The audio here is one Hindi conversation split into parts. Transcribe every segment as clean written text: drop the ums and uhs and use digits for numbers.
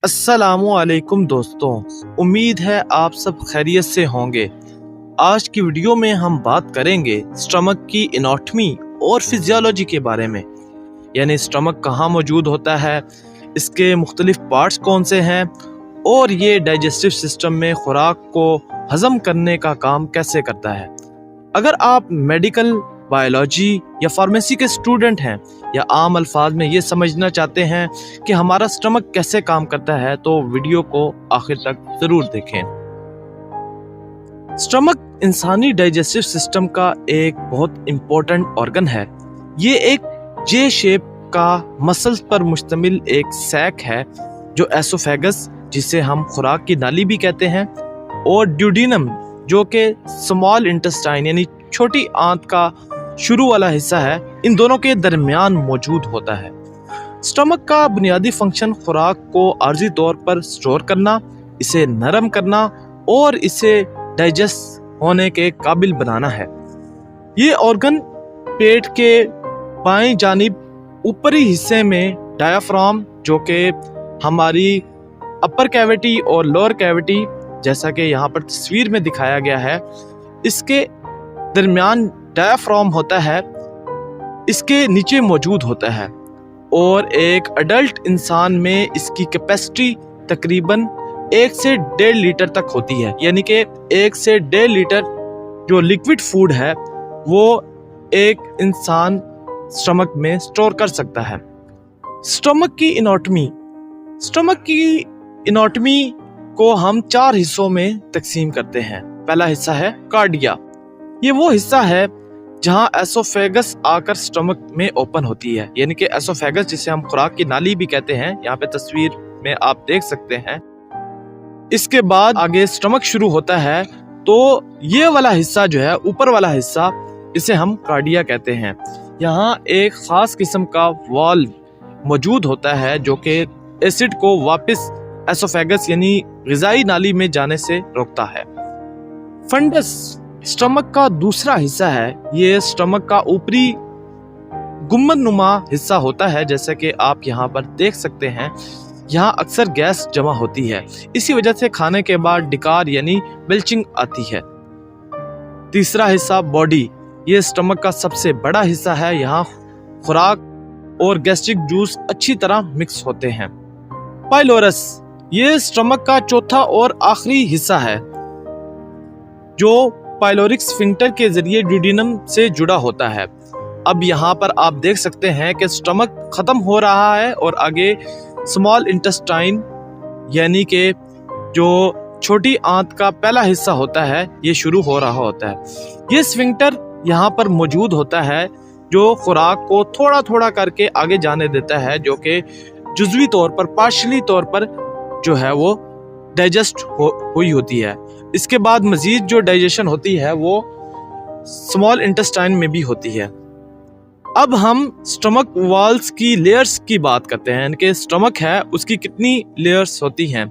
अस्सलामुअलैकुम दोस्तों, उम्मीद है आप सब खैरियत से होंगे। आज की वीडियो में हम बात करेंगे स्टमक की एनाटॉमी और फिजियोलॉजी के बारे में, यानी स्टमक कहाँ मौजूद होता है, इसके मुख्तलिफ पार्ट्स कौन से हैं और ये डाइजेस्टिव सिस्टम में खुराक को हज़म करने का काम कैसे करता है। अगर आप मेडिकल, बायोलॉजी या फार्मेसी के स्टूडेंट हैं या आम अल्फाज में ये समझना चाहते हैं कि हमारा स्टमक कैसे काम करता है, तो वीडियो को आखिर तक ज़रूर देखें। स्टमक इंसानी डाइजेस्टिव सिस्टम का एक बहुत इम्पोर्टेंट ऑर्गन है। ये एक जे शेप का मसल्स पर मुश्तमिल एक सैक है जो एसोफेगस, जिसे हम खुराक की नाली भी कहते हैं, और ड्यूडेनम जो कि स्मॉल इंटेस्टाइन यानी छोटी आंत का शुरू वाला हिस्सा है, इन दोनों के दरमियान मौजूद होता है। स्टमक का बुनियादी फंक्शन खुराक को आर्जी तौर पर स्टोर करना, इसे नरम करना और इसे डाइजेस्ट होने के काबिल बनाना है। ये ऑर्गन पेट के बाएं जानिब ऊपरी हिस्से में डायाफ्राम, जो कि हमारी अपर कैविटी और लोअर कैविटी, जैसा कि यहाँ पर तस्वीर में दिखाया गया है, इसके दरमियान डायाफ्राम होता है, इसके नीचे मौजूद होता है। और एक अडल्ट इंसान में इसकी कैपेसिटी तकरीबन 1 से 1.5 लीटर तक होती है, यानी कि 1 से 1.5 लीटर जो लिक्विड फूड है वो एक इंसान स्टमक में स्टोर कर सकता है। स्टमक की एनाटॉमी को हम 4 हिस्सों में तकसीम करते हैं। पहला हिस्सा है कार्डिया। ये वो हिस्सा है जहां एसोफेगस आकर स्टमक में ओपन होती है, यानी कि एसोफेगस जिसे हम खुराक की नाली भी कहते हैं, यहाँ पे तस्वीर में आप देख सकते हैं। इसके बाद आगे स्टमक शुरू होता है, तो ये वाला हिस्सा जो है, ऊपर वाला हिस्सा, इसे हम कार्डिया कहते हैं। यहाँ एक खास किस्म का वाल्व मौजूद होता है जो कि एसिड को वापस एसोफेगस यानी ग़िज़ाई नाली में जाने से रोकता है। फंडस स्टमक का दूसरा हिस्सा है। ये स्टमक का ऊपरी गुम्बद नुमा हिस्सा होता है, जैसे कि आप यहाँ पर देख सकते हैं। यहाँ अक्सर गैस जमा होती है, इसी वजह से खाने के बाद डिकार यानी बेल्चिंग आती है। तीसरा हिस्सा बॉडी, ये स्टमक का सबसे बड़ा हिस्सा है। यहाँ खुराक और गैस्ट्रिक जूस अच्छी तरह मिक्स होते हैं। पाइलोरस, ये स्टमक का चौथा और आखिरी हिस्सा है जो पाइलोरिक स्फिंक्टर के जरिए ड्यूडेनम से जुड़ा होता है। अब यहाँ पर आप देख सकते हैं कि स्टमक खत्म हो रहा है और आगे स्मॉल इंटेस्टाइन यानी कि जो छोटी आंत का पहला हिस्सा होता है, ये शुरू हो रहा होता है। ये स्फिंक्टर यहाँ पर मौजूद होता है जो खुराक को थोड़ा थोड़ा करके आगे जाने देता है, जो कि जुज़वी तौर पर, पार्शली तौर पर जो है वो डाइजेस्ट हुई होती है। इसके बाद मजीद जो डाइजेशन होती है वो स्मॉल इंटेस्टाइन में भी होती है। अब हम स्टमक वॉल्स की लेयर्स की बात करते हैं कि स्टमक है उसकी कितनी लेयर्स होती हैं।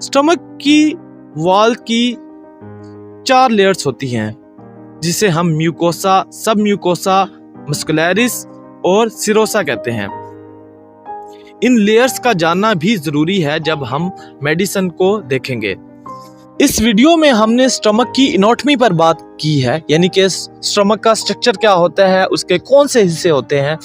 स्टमक की वॉल की 4 लेयर्स होती हैं, जिसे हम म्यूकोसा, सब म्यूकोसा, मस्कुलरिस और सिरोसा कहते हैं। इन लेयर्स का जानना भी जरूरी है जब हम मेडिसिन को देखेंगे। इस वीडियो में हमने स्टमक की एनाटॉमी पर बात की है, यानी कि स्टमक का स्ट्रक्चर क्या होता है, उसके कौन से हिस्से होते हैं।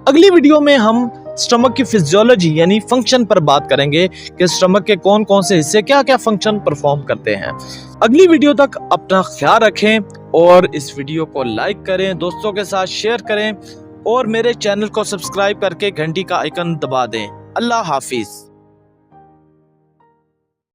अगली वीडियो में हम स्टमक की फिजियोलॉजी यानी फंक्शन पर बात करेंगे कि स्टमक के कौन कौन से हिस्से क्या क्या फंक्शन परफॉर्म करते हैं। अगली वीडियो तक अपना ख्याल रखें और इस वीडियो को लाइक करें, दोस्तों के साथ शेयर करें और मेरे चैनल को सब्सक्राइब करके घंटी का आइकन दबा दें। अल्लाह हाफिज।